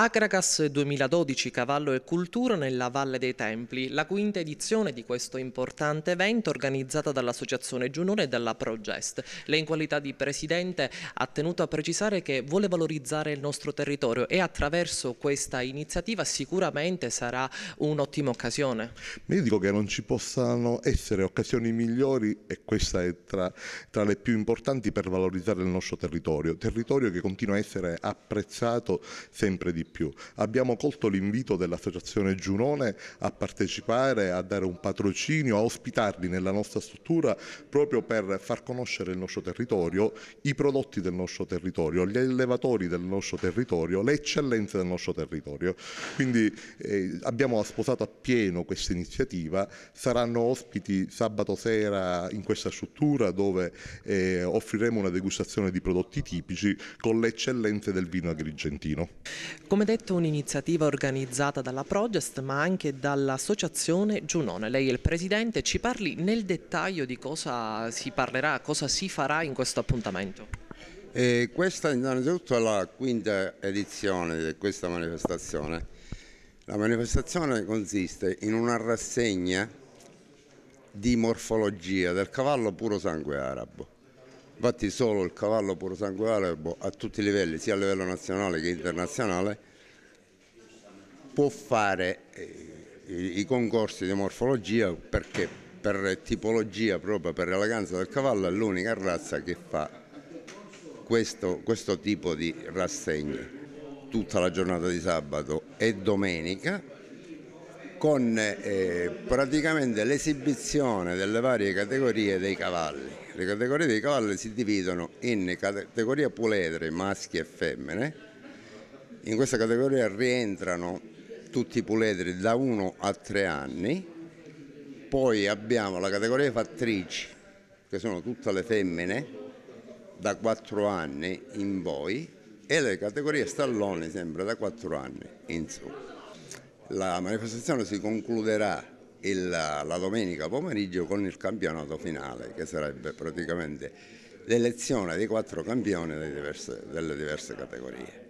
Agragas 2012 Cavallo e Cultura nella Valle dei Templi, la quinta edizione di questo importante evento organizzata dall'Associazione Giunone e dalla Progest. Lei in qualità di Presidente ha tenuto a precisare che vuole valorizzare il nostro territorio e attraverso questa iniziativa sicuramente sarà un'ottima occasione. Io dico che non ci possano essere occasioni migliori e questa è tra le più importanti per valorizzare il nostro territorio che continua a essere apprezzato sempre di più. Abbiamo colto l'invito dell'Associazione Giunone a partecipare, a dare un patrocinio, a ospitarli nella nostra struttura proprio per far conoscere il nostro territorio, i prodotti del nostro territorio, gli allevatori del nostro territorio, le eccellenze del nostro territorio. Quindi abbiamo sposato appieno questa iniziativa, saranno ospiti sabato sera in questa struttura dove offriremo una degustazione di prodotti tipici con le eccellenze del vino agrigentino. Come detto, un'iniziativa organizzata dalla Progest ma anche dall'Associazione Giunone. Lei è il Presidente, ci parli nel dettaglio di cosa si parlerà, cosa si farà in questo appuntamento. Questa innanzitutto è la quinta edizione di questa manifestazione. La manifestazione consiste in una rassegna di morfologia del cavallo puro sangue arabo. Infatti solo il cavallo puro sangue arabo a tutti i livelli, sia a livello nazionale che internazionale, può fare i concorsi di morfologia perché per tipologia, proprio per eleganza del cavallo, è l'unica razza che fa questo tipo di rassegna tutta la giornata di sabato e domenica, con praticamente l'esibizione delle varie categorie dei cavalli. Le categorie dei cavalli si dividono in categoria puledre, maschi e femmine. In questa categoria rientrano tutti i puledri da 1 a 3 anni. Poi abbiamo la categoria fattrici, che sono tutte le femmine da 4 anni in poi, e le categorie stalloni sempre da 4 anni in su. La manifestazione si concluderà la domenica pomeriggio con il campionato finale, che sarebbe praticamente l'elezione dei 4 campioni delle diverse categorie.